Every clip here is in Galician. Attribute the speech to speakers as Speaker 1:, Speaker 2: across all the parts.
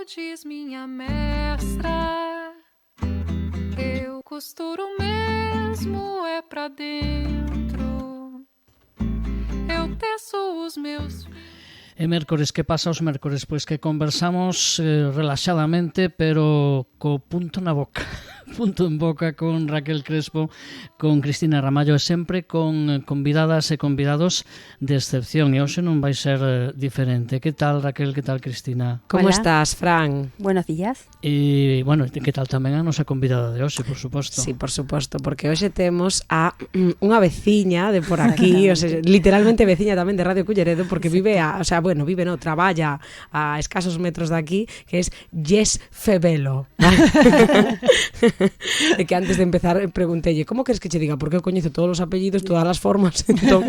Speaker 1: diz minha mestra, eu costuro mesmo é pra dentro, eu teço os meus...
Speaker 2: E mércores, que pasa os mércores? Pois que conversamos relaxadamente, pero co punto na boca. Punto en boca con Raquel Crespo, con Cristina Ramallo e sempre con convidadas e convidados de excepción. E hoxe non vai ser diferente. Que tal, Raquel? Que tal, Cristina?
Speaker 3: Como estás, Fran?
Speaker 4: Buenos días.
Speaker 2: E, bueno, que tal tamén a nosa convidada de hoxe, por suposto.
Speaker 3: Sí, por suposto, porque hoxe temos a unha veciña de por aquí, o sea, literalmente veciña tamén de Radio Culleredo, porque vive traballa a escasos metros de aquí, que es Jess Febelo. E que antes de empezar preguntelle, como queres que che diga? Porque eu coñezo todos os apellidos, todas as formas, entón,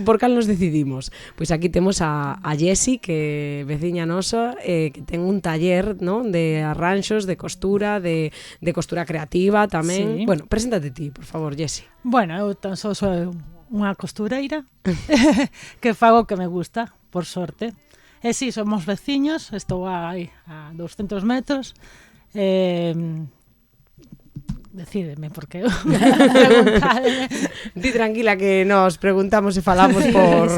Speaker 3: por cal nos decidimos? Pois aquí temos a Jessi, que veciña nosa, que ten un taller, ¿no?, de arranxos, de costura, de costura creativa tamén. Sí. Bueno, preséntate ti, por favor, Jessi.
Speaker 5: Bueno, eu tan só sou unha costureira que fago o que me gusta, por sorte. E si, somos veciños, estou aí a 200 metros, decídeme, porque
Speaker 3: Di tranquila que nos preguntamos e falamos por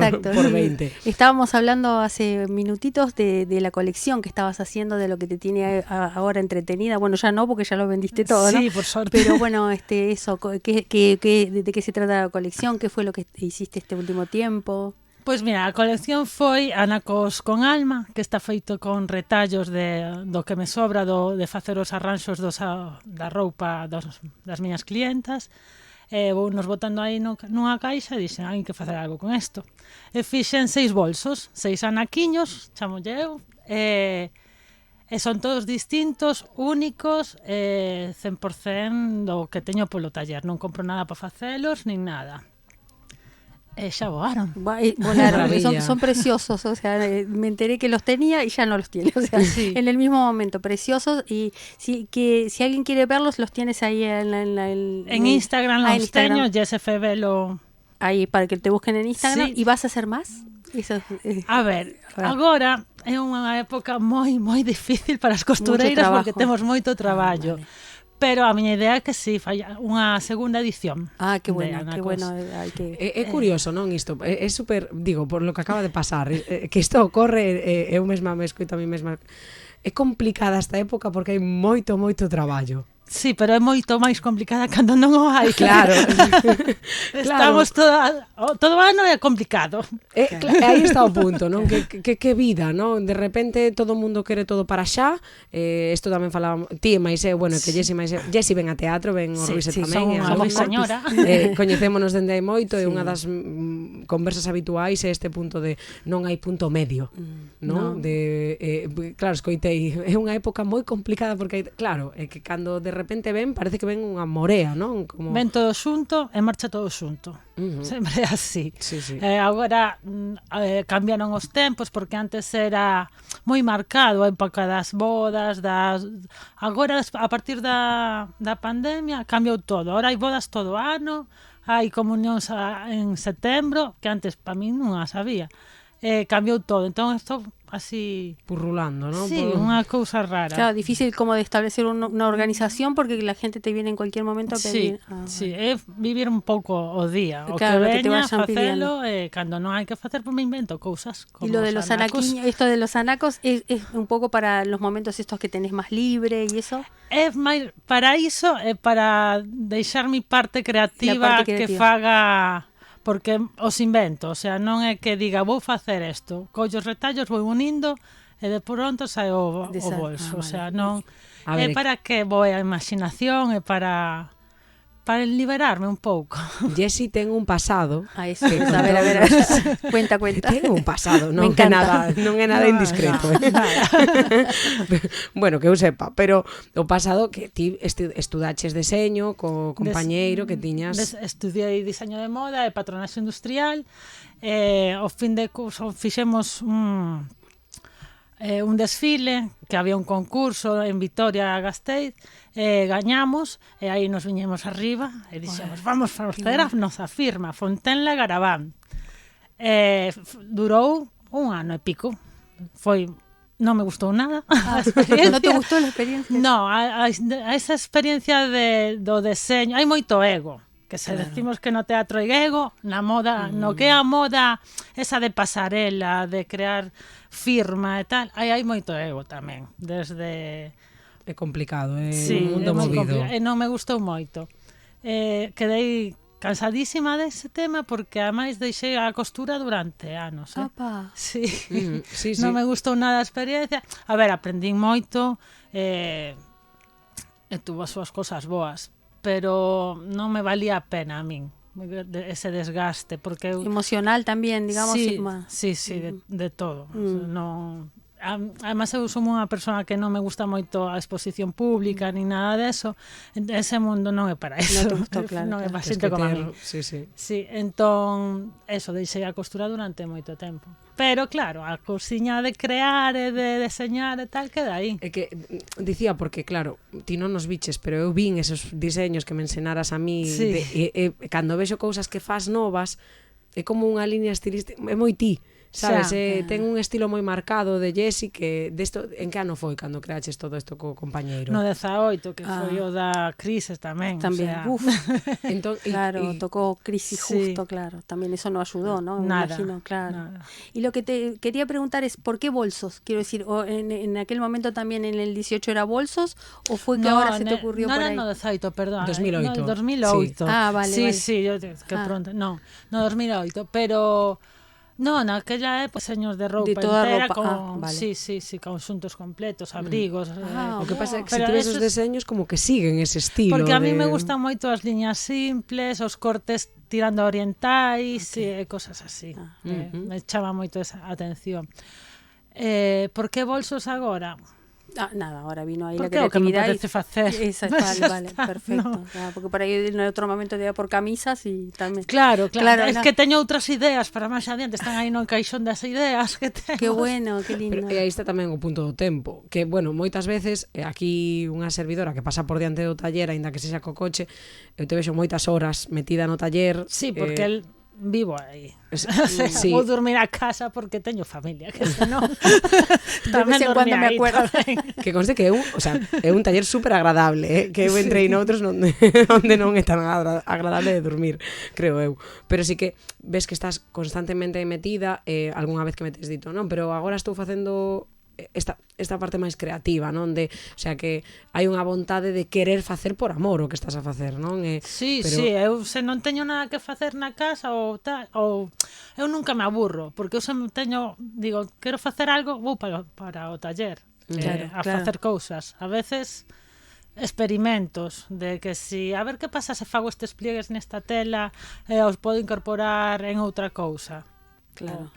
Speaker 3: 20.
Speaker 4: Estábamos hablando hace minutitos de la colección que estabas haciendo, de lo que te tiene ahora entretenida. Bueno, ya no, porque ya lo vendiste todo, ¿no?
Speaker 5: Sí, por suerte.
Speaker 4: Pero bueno, eso, ¿de qué se trata la colección? ¿Qué fue lo que hiciste este último tiempo?
Speaker 5: Pois mira, a colección foi Anacos con alma, que está feito con retallos do que me sobra de facer os arranxos da roupa das miñas clientas. Vou nos botando aí nunha caixa e dixen, hai que facer algo con isto. E fixen 6 bolsos, 6 anaquiños, chamolle eu, e son todos distintos, únicos, 100% do que teño polo taller. Non compro nada para facelos, nin nada. Ya volaron.
Speaker 4: Son preciosos, o sea, me enteré que los tenía y ya no los tiene, o sea, sí. En el mismo momento, preciosos, y si alguien quiere verlos, los tienes ahí
Speaker 5: en Instagram, los tengo, Jess Febelo.
Speaker 4: Ahí, para que te busquen en Instagram, sí. ¿Y vas a hacer más?
Speaker 5: Eso, a ver, agora é unha época moi, moi difícil para as costureiras porque temos moito traballo. Vale. Pero a miña idea é que si falla unha segunda edición.
Speaker 4: Ah, que bueno, que bueno.
Speaker 3: É curioso, non, isto? É super, digo, por lo que acaba de pasar, que isto ocorre, eu mesma me escoito a mí mesma. É complicada esta época porque hai moito, moito traballo.
Speaker 5: Sí, pero é moito máis complicada cando non o hai.
Speaker 3: Claro.
Speaker 5: Estamos todo ano é complicado.
Speaker 3: Aí está o punto, non? Que vida, non? De repente todo o mundo quere todo para xa. Isto tamén falábamos, ti e máis bueno, que Jessi ven a teatro, ven o Ruiz tamén.
Speaker 5: Son unha Ruiz señora.
Speaker 3: Coñecémonos dende hai moito e unha das conversas habituais é este punto de non hai punto medio, non? Claro, escoitei, é unha época moi complicada porque, claro, é que cando de repente parece que ven unha morea, non? Como...
Speaker 5: Ven todo xunto e marcha todo xunto. Sempre é así.
Speaker 3: Sí, sí.
Speaker 5: Agora cambiaron os tempos porque antes era moi marcado a época das bodas, agora a partir da pandemia cambiou todo. Agora hai bodas todo ano, hai comunións en setembro, que antes para min non as había. Cambiou todo, entón isto así
Speaker 3: purrulando, ¿no?
Speaker 5: Sí, unha cousa rara.
Speaker 4: Claro, difícil como de establecer una organización porque la gente te viene en cualquier momento a pedir.
Speaker 5: Sí, é vivir un pouco o día, o claro, que veña, facelo, cando non hai que facer, pues me invento cousas como
Speaker 4: y lo de los anaquiños, esto de los anacos es un pouco para los momentos estos que tenés más libre y eso.
Speaker 5: É máis para iso, é para deixar mi parte creativa que faga... Porque os invento, o sea, non é que diga vou facer isto, collo os retallos, vou unindo e de pronto sai o bolso, o sea, non é para que voe a imaginación, é para liberarme un pouco.
Speaker 3: Jessi ten un pasado.
Speaker 4: A ver. Cuenta.
Speaker 3: Ten un pasado, non é nada indiscreto. Bueno, que eu sepa, pero o pasado que ti estudaches deseño co compañeiro que tiñas.
Speaker 5: Estudiei diseño de moda e patronaxe industrial. Ao fin de curso fixemos un desfile, que había un concurso en Vitoria-Gasteiz, gañamos, e aí nos viñemos arriba e dixemos, vamos a facer a nosa firma, Fontenla Garabán. Durou un ano e pico, foi non me gustou nada a
Speaker 4: experiencia. Non te gustou a experiencia?
Speaker 5: No, a esa experiencia do deseño, hai moito ego, que se decimos que no teatro hai ego, na moda, no que é a moda esa de pasarela, de crear firma e tal, hai moito ego tamén, desde...
Speaker 3: É complicado, é
Speaker 5: un
Speaker 3: mundo movido.
Speaker 5: E non me gustou moito. Quedei cansadísima dese tema porque ademais deixei a costura durante anos.
Speaker 4: Opa.
Speaker 5: Sí.
Speaker 3: Sí.
Speaker 5: Non me gustou nada a experiencia. A ver, aprendín moito, e tuvo as súas cosas boas, pero non me valía a pena a min ese desgaste, porque
Speaker 4: emocional tamén, digamos.
Speaker 5: Sí, de todo. O sea, non... Además eu son unha persona que non me gusta moito a exposición pública ni nada deso, ese mundo non é para eso.
Speaker 4: Non te gustou, claro.
Speaker 5: Non é para xente como a mí.
Speaker 3: Sí,
Speaker 5: entón, eso, deixei a costura durante moito tempo. Pero claro, a cousiña de crear e de deseñar e tal queda aí.
Speaker 3: É que dicía porque claro, ti non nos biches, pero eu vin esos diseños que me ensenaras a mí, cando vexo cousas que fas novas, é como unha línea estilística, é moi ti. Sabes, ten un estilo moi marcado de Jessie que desto, en que ano foi cando creaches todo isto co compañeiro?
Speaker 5: No 18, que foi o da Crisis tamén.
Speaker 4: Tamén,
Speaker 5: o sea...
Speaker 4: Entón, claro, tocó Crisis justo, claro. Tamén eso no ayudó, ¿no?
Speaker 5: Nada,
Speaker 4: imagino, claro.
Speaker 5: Nada.
Speaker 4: Y lo que te quería preguntar es, ¿por qué bolsos? Quiero decir, en aquel momento tamén en el 18 era bolsos, o fue que ahora se te ocurrió por ahí?
Speaker 5: No, 18, perdón.
Speaker 3: 2008.
Speaker 5: No, 2008.
Speaker 3: Sí.
Speaker 4: Vale,
Speaker 5: sí,
Speaker 4: vale.
Speaker 5: Sí, yo, que pronto. No, 2008, pero... No, naquela época seños de roupa
Speaker 4: de toda
Speaker 5: entera
Speaker 4: roupa.
Speaker 5: con
Speaker 4: Vale.
Speaker 5: sí, conxuntos completos, abrigos.
Speaker 3: O que pasa é que se ti ves os deseños como que siguen ese estilo.
Speaker 5: Porque a mí me gustan moito as liñas simples, os cortes tirando a orientais e cosas así. Me chama moito esa atención. Por que bolsos agora?
Speaker 4: Nada, ahora vino ahí
Speaker 5: porque
Speaker 4: la creatividad.
Speaker 5: Porque o que me parece facer.
Speaker 4: Vale, perfecto.
Speaker 5: No.
Speaker 4: Claro, porque por aí en outro momento te por camisas e tamén.
Speaker 5: Claro. Es que teño outras ideas para máis adiante, están aí no caixón das ideas que teño.
Speaker 4: Qué bueno, qué lindo.
Speaker 3: Pero, e aí está tamén o punto do tempo, que, bueno, moitas veces, aquí unha servidora que pasa por diante do taller, aínda que sexa co coche, eu te vexo moitas horas metida no taller.
Speaker 5: Sí, porque el vivo aí. O sea,
Speaker 3: sí.
Speaker 5: Vou dormir a casa porque teño familia, que senón
Speaker 4: tamén dormía me acuerdo.
Speaker 3: Que conste que é un taller super agradable, que eu entrei noutros onde non é tan agradable de dormir, creo eu. Pero sí que ves que estás constantemente metida, algunha vez que me tes dito, non, pero agora estou facendo esta parte máis creativa, non? O sea, que hai unha vontade de querer facer por amor o que estás a facer, non?
Speaker 5: Sí, eu se non teño nada que facer na casa ou tal, ou eu nunca me aburro, porque eu se digo, quero facer algo, vou para o taller, a facer cousas. A veces experimentos de que a ver que pasa se fago estes pliegues nesta tela e os podo incorporar en outra cousa.
Speaker 4: Claro.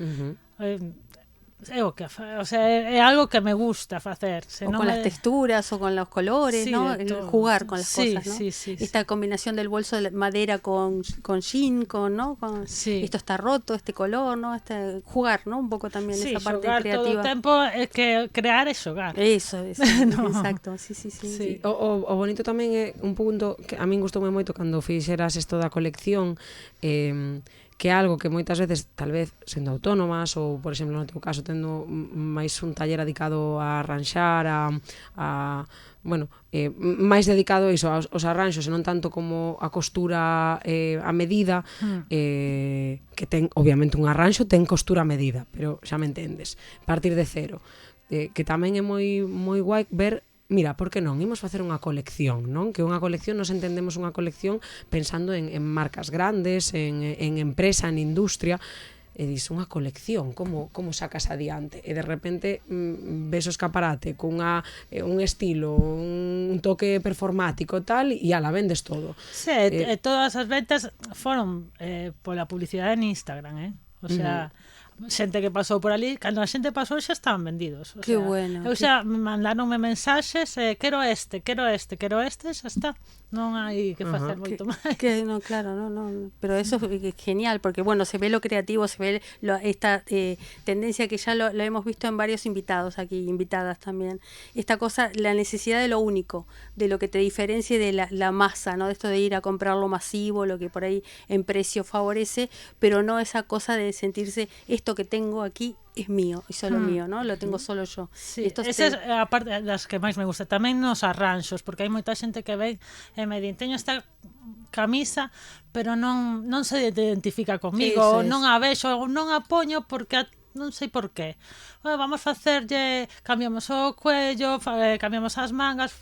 Speaker 5: É o que, o sea, é algo que me gusta facer.
Speaker 4: O con las texturas o con los colores,
Speaker 5: sí,
Speaker 4: ¿no? Jugar con las cosas, ¿no?
Speaker 5: Sí.
Speaker 4: Esta combinación del bolso de madera con jean, ¿no? Esto está roto, este color, ¿no? Jugar, ¿no? Un poco también esa parte creativa.
Speaker 5: Todo o tempo é que crear é xogar.
Speaker 4: Eso, no. Exacto, sí.
Speaker 3: O bonito tamén é un punto que a min gustoume moito cando fixeras isto da colección, que é algo que moitas veces, tal vez, sendo autónomas ou, por exemplo, no teu caso, tendo máis un taller dedicado a arranxar, máis dedicado a iso, aos arranxos, e non tanto como a costura a medida, que ten, obviamente, un arranxo ten costura a medida, pero xa me entendes, partir de cero. Que tamén é moi guai ver. Mira, por que non? Imos facer unha colección, non? Que unha colección, nos entendemos unha colección pensando en marcas grandes, en empresa, en industria, e dis, unha colección, como sacas adiante? E de repente ves o escaparate con un estilo, un toque performático tal, e ala, vendes todo.
Speaker 5: Sí, todas as ventas foron pola publicidade en Instagram, o sea... xente que pasou por ali, cando a xente pasou xa estaban vendidos.
Speaker 4: Que bueno.
Speaker 5: Eu xa mandaronme mensaxes, quero este, xa está. Non hai que facer moito máis.
Speaker 4: No, claro, no. Pero eso es genial, porque bueno, se ve lo creativo, se ve esta tendencia que ya lo hemos visto en varios invitados aquí, invitadas también. Esta cosa, la necesidad de lo único, de lo que te diferencie de la masa, ¿no? De esto de ir a comprar lo masivo, lo que por ahí en precio favorece, pero no esa cosa de sentirse, esto esto que tengo aquí es mío y solo mío, ¿no? Lo tengo solo yo.
Speaker 5: Sí,
Speaker 4: Esto
Speaker 5: esa é a parte das que máis me gusta. Tamén nos arranxos, porque hai moita xente que ven e me di, teño esta camisa, pero non se identifica comigo,
Speaker 4: Eso
Speaker 5: ou
Speaker 4: es.
Speaker 5: non a vexo, ou non a poño porque non sei por qué. Bueno, vamos facerlle, cambiamos o cuello, cambiamos as mangas,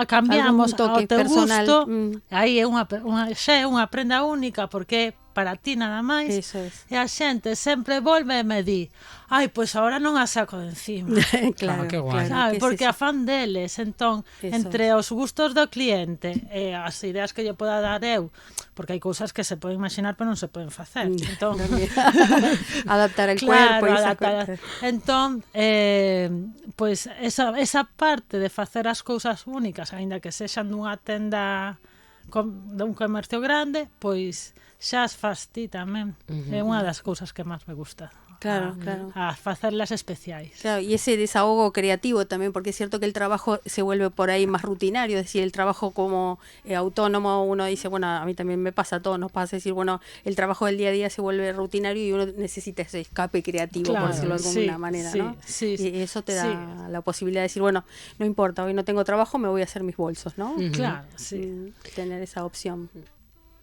Speaker 5: cambiamos
Speaker 4: Algún toque
Speaker 5: ao teu
Speaker 4: personal.
Speaker 5: gusto. Aí é xa é unha prenda única porque é para ti nada máis.
Speaker 4: Eso es.
Speaker 5: E a xente sempre volve e me di, ai, pois agora non a saco de encima.
Speaker 3: Ah,
Speaker 4: Claro,
Speaker 3: qué guai.
Speaker 5: Sabe,
Speaker 4: que es
Speaker 5: porque
Speaker 4: eso.
Speaker 5: a fan deles, entón,
Speaker 4: Eso
Speaker 5: entre os gustos do cliente e as ideas que lle poda dar eu, porque hai cousas que se poden imaginar pero non se poden facer. Entón,
Speaker 4: Adaptar el
Speaker 5: claro,
Speaker 4: cuerpo y esa
Speaker 5: adaptar.
Speaker 4: cosa.
Speaker 5: Entón, pois esa parte de facer as cousas únicas, aínda que sexan dunha tenda dun comercio grande, pois xa as fas ti tamén. É unha das cousas que máis me gusta.
Speaker 4: Claro, claro.
Speaker 5: A facerlas especiais.
Speaker 4: Claro, y ese desahogo creativo también, porque es cierto que el trabajo se vuelve por ahí más rutinario, es decir, el trabajo como autónomo, uno dice, bueno, a mí también me pasa, a todos nos pasa, decir, bueno, el trabajo del día a día se vuelve rutinario y uno necesita ese escape creativo,
Speaker 5: Claro,
Speaker 4: por decirlo de alguna manera,
Speaker 5: sí,
Speaker 4: ¿no?
Speaker 5: sí,
Speaker 4: Y eso te da
Speaker 5: sí.
Speaker 4: la posibilidad de decir, bueno, no importa, hoy no tengo trabajo, me voy a hacer mis bolsos, ¿no?
Speaker 5: Claro, sí.
Speaker 4: Tener esa opción.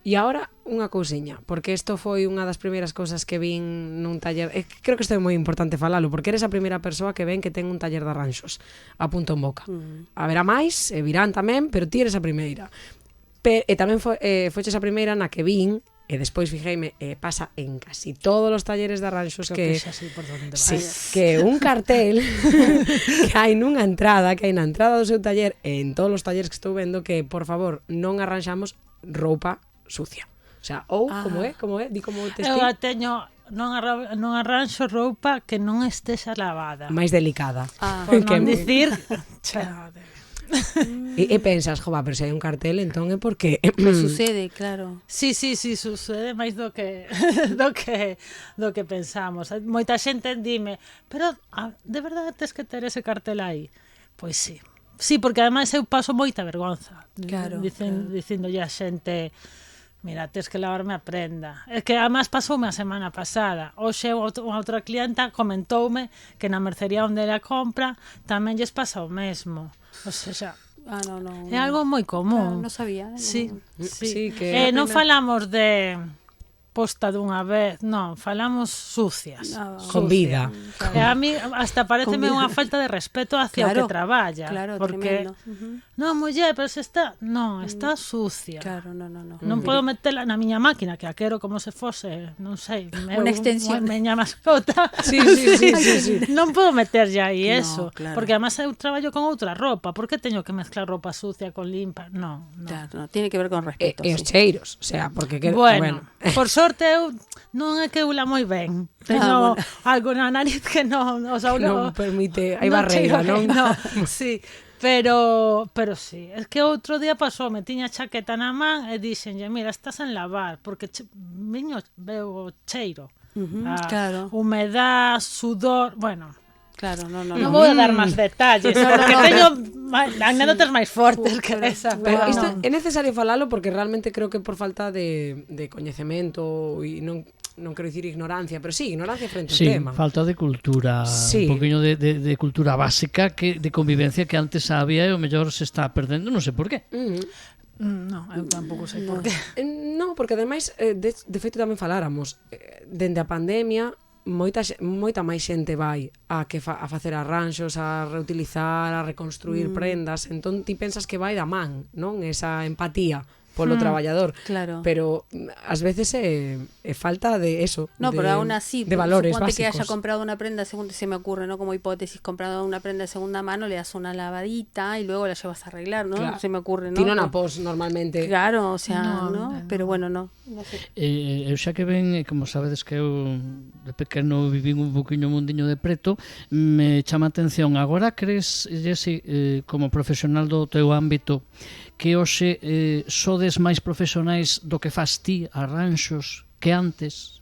Speaker 3: E agora unha cousiña, porque isto foi unha das primeiras cousas que vin nun taller, creo que isto é moi importante falalo, porque eres a primeira persoa que ven que ten un taller de arranxos a punto en boca. Haberá máis, e virán tamén, pero ti eres a primeira. E tamén foches a primeira na que vin, e despois fixeime, pasa en casi todos os talleres de arranxos
Speaker 5: Creo
Speaker 3: que
Speaker 5: xa sei por onde
Speaker 3: sí,
Speaker 5: vas.
Speaker 3: que un cartel que hai nunha entrada, que hai na entrada do seu taller, e en todos os talleres que estou vendo, que, por favor, non arranxamos roupa sucia. O sea, ou, como é? Di como te
Speaker 5: Eu a teño, non arranxo roupa que non estexa lavada.
Speaker 3: máis delicada.
Speaker 5: Por
Speaker 3: Que
Speaker 5: non
Speaker 3: me-
Speaker 5: dicir...
Speaker 3: E pensas, jova, pero se hai un cartel, entón é porque...
Speaker 4: Me sucede, claro.
Speaker 5: Sí, sucede máis do que do que pensamos. Moita xente dime, pero de verdade tes que ter ese cartel aí? Pois sí. Sí, porque ademais eu paso moita vergonza.
Speaker 4: Claro,
Speaker 5: Dicíndolle a xente, mira, tes que lavarme a prenda. É que además pasoume a semana pasada. Hoxe unha outra clienta comentoume que na mercería onde ela compra tamén lles pasa o mesmo. O sea,
Speaker 4: No.
Speaker 5: é algo moi común.
Speaker 4: No sabía.
Speaker 5: Sí,
Speaker 3: Sí, que
Speaker 5: non falamos de posta dunha vez, non, falamos sucias.
Speaker 3: Con vida.
Speaker 5: E a mí hasta pareceme
Speaker 4: Con vida.
Speaker 5: unha falta de respeto hacia
Speaker 4: Claro,
Speaker 5: o que traballa.
Speaker 4: claro,
Speaker 5: porque,
Speaker 4: tremendo.
Speaker 5: non, muller, pero se está... Non, está sucia.
Speaker 4: Claro, no.
Speaker 5: Non podo metela na miña máquina, que a quero como se fose, non sei,
Speaker 4: Una extensión.
Speaker 5: Meña mascota.
Speaker 3: Sí.
Speaker 5: Non podo meterlle aí
Speaker 4: No,
Speaker 5: eso,
Speaker 4: claro.
Speaker 5: porque además eu traballo con outra roupa. Por que teño que mezclar roupa sucia con limpa? Non.
Speaker 4: Claro, no, tiene que ver con respeto.
Speaker 3: E os
Speaker 4: sí.
Speaker 3: cheiros, o sea, porque...
Speaker 5: Bueno, por sorte eu non é que eu la moi ben. Teño
Speaker 4: bueno.
Speaker 5: algo na nariz que non, o sea,
Speaker 3: non permite, hai
Speaker 5: non
Speaker 3: barreira,
Speaker 5: cheiro
Speaker 3: non?
Speaker 5: no, sí, pero sí, es que outro día pasou, me tiña chaqueta na man e dixenlle, mira, estás en lavar, porque veo cheiro.
Speaker 4: claro.
Speaker 5: Humedad, sudor, bueno,
Speaker 4: Claro, no.
Speaker 5: non vou dar máis detalles, porque teño anécdotas máis fortes que esa.
Speaker 3: Pero isto
Speaker 5: non.
Speaker 3: é necesario falalo porque realmente creo que por falta de coñecemento e non quero dicir ignorancia, pero sí, ignorancia frente ao
Speaker 2: Sí,
Speaker 3: tema.
Speaker 2: falta de cultura,
Speaker 3: Sí.
Speaker 2: un poquinho de cultura básica, que de convivencia que antes había e o mellor se está perdendo, non sei por qué.
Speaker 5: Non, eu tampouco sei por qué.
Speaker 3: Non, porque ademais, de feito tamén faláramos, dende a pandemia, moita máis xente vai a facer arranxos, a reutilizar, a reconstruir prendas, entón ti pensas que vai da man, non? Esa empatía polo traballador.
Speaker 4: Claro.
Speaker 3: Pero ás veces é falta de eso.
Speaker 4: No, pero aún así,
Speaker 3: de valores
Speaker 4: suponte que
Speaker 3: básicos.
Speaker 4: haya comprado una prenda, según se me ocurre, ¿no? Como hipótesis, comprado una prenda de segunda mano, le das una lavadita y luego la llevas a arreglar, ¿no?
Speaker 3: Claro.
Speaker 4: Se me ocurre, ¿no?
Speaker 3: Ti non a pos normalmente.
Speaker 4: Claro, o sea,
Speaker 5: No,
Speaker 4: ¿no? Pero bueno, no sé.
Speaker 2: Eu xa que ven, como sabedes que eu de pequeno vivín un poquinho mundiño de preto, me chama a atención. Agora crees, Jessy, como profesional do teu ámbito, que hoxe sodes máis profesionais do que fas ti, arranxos, que antes?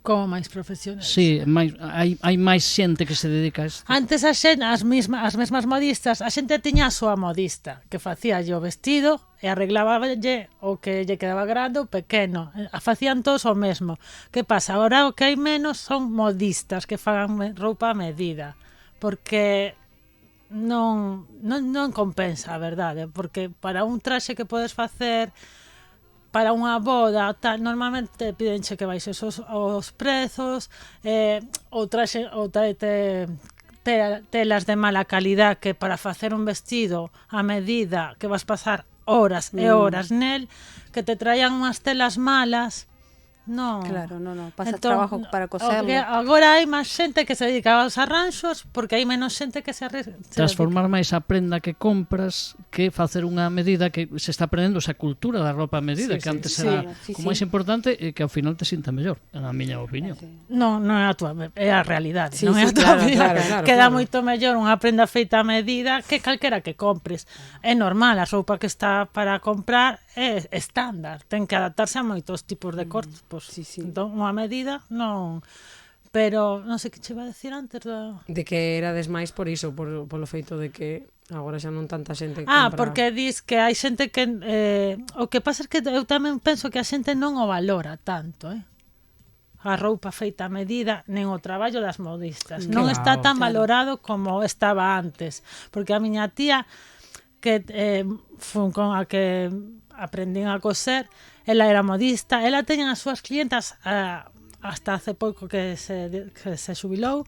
Speaker 5: como máis profesionais.
Speaker 2: Sí, hai máis xente que se dedica a isto.
Speaker 5: Antes as mesmas modistas, a xente tiña a súa modista, que facía o vestido e arregláballe o que lle quedaba grande ou pequeno. Facían todos o mesmo. Que pasa? Agora o que hai menos son modistas que fagan roupa a medida, porque non compensa, a verdade, porque para un traxe que podes facer para unha boda, tal, normalmente pídenche que baixes os prezos, ou telas de mala calidad, que para facer un vestido a medida que vas pasar horas e horas nel, que te traían unhas telas malas. Non.
Speaker 4: Claro, pasas trabajo para coserlo.
Speaker 5: Agora hai máis xente que se dedica aos arranxos, porque hai menos xente que se
Speaker 2: transformar máis a prenda que compras que facer unha medida, que se está aprendendo esa cultura da roupa a medida, que antes era como máis importante e que ao final te sinta mellor, na miña opinión.
Speaker 5: Non é a tua, é a realidade, non é a tua vida. Queda moito mellor unha prenda feita a medida que calquera que compres. É normal, a roupa que está para comprar é estándar, ten que adaptarse a moitos tipos de cortes, entón unha medida non, pero non sei que che iba a decir antes
Speaker 3: de que erades máis por iso, polo feito de que agora xa non tanta xente compra.
Speaker 5: Porque dis que hai xente que o que pasa é que eu tamén penso que a xente non o valora tanto, a roupa feita a medida, nen o traballo das modistas. Non está tan valorado como estaba antes, porque a miña tía, que fun con a que aprendín a coser, ela era modista, ela teña as súas clientas hasta hace pouco que se xubilou,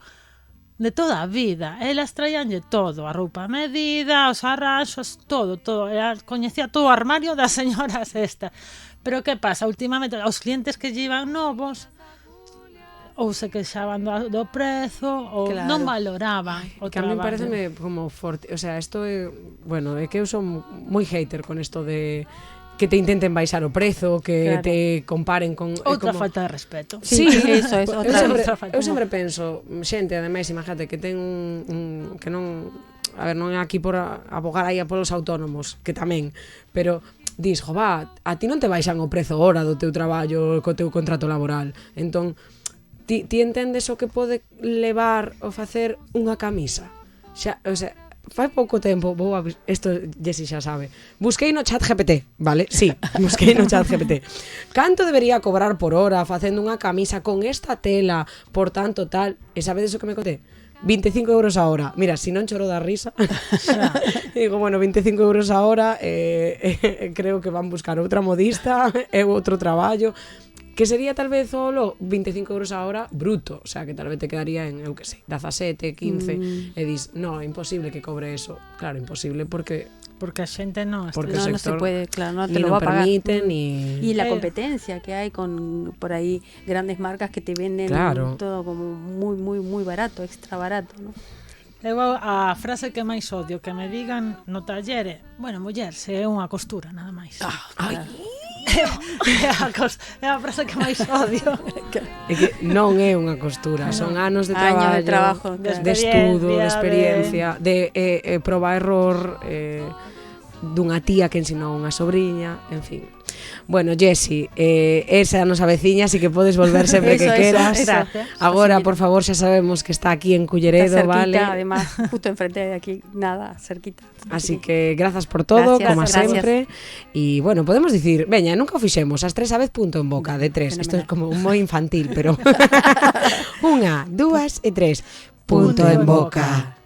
Speaker 5: de toda a vida. Elas traíanlle todo, a roupa a medida, os arranxos, todo. Ela coñecía todo o armario das señoras esta. Pero que pasa? Últimamente, os clientes que lle iban novos, ou se queixaban do prezo, ou non valoraban o
Speaker 3: que
Speaker 5: traballo.
Speaker 3: A mí pareceme como forte, o sea, isto é, bueno, é que eu son moi hater con isto de que te intenten baixar o prezo, que te comparen con...
Speaker 5: Outra falta de respeto.
Speaker 3: Sí,
Speaker 4: eso é outra
Speaker 3: falta. Eu sempre penso, xente, ademais, imagínate, que ten que non... A ver, non é aquí por abogar aí polos autónomos, que tamén, pero dis, a ti non te baixan o prezo hora do teu traballo, co teu contrato laboral. Entón, ti entendes o que pode levar o facer unha camisa? O sea, fai pouco tempo, isto Jessie xa sabe, busquei no chat GPT, vale? Sí, busquei no chat GPT. Canto debería cobrar por hora facendo unha camisa con esta tela, por tanto tal, e sabedes o que me conté? 25 euros a hora. Mira, si non choro da risa. Digo, bueno, 25 euros a hora, creo que van buscar outra modista, outro traballo, que sería tal vez solo 25 euros a hora bruto, o sea, que tal vez te quedaría en, eu que sei, 17, 15, e dis, no, imposible que cobre eso. Claro, imposible porque
Speaker 5: a xente non
Speaker 4: se puede, claro, no te lo va a pagar. Y la competencia que hay con por ahí grandes marcas que te venden todo como muy barato, extra barato, ¿no?
Speaker 5: Eu a frase que máis odio que me digan no taller é, bueno, muller, se é unha costura, nada máis. É a frase que máis odio.
Speaker 3: É que non é unha costura, son anos de traballo, de estudo, de experiencia, de proba error, dunha tía que ensinou unha sobrinha, en fin. Bueno, Jessie, esa é a nosa veciña, así que podes volver sempre que queras. Agora, por favor, xa sabemos que está aquí en Culleredo,
Speaker 4: está cerquita,
Speaker 3: vale?
Speaker 4: Además, justo enfrente de aquí, nada, cerquita.
Speaker 3: Así que grazas por todo, como sempre. E, bueno, podemos dicir, veña, nunca o fixemos, as 3 a vez punto en boca, de 3. Isto é como moi infantil, pero... 1, 2 e 3. Punto en boca.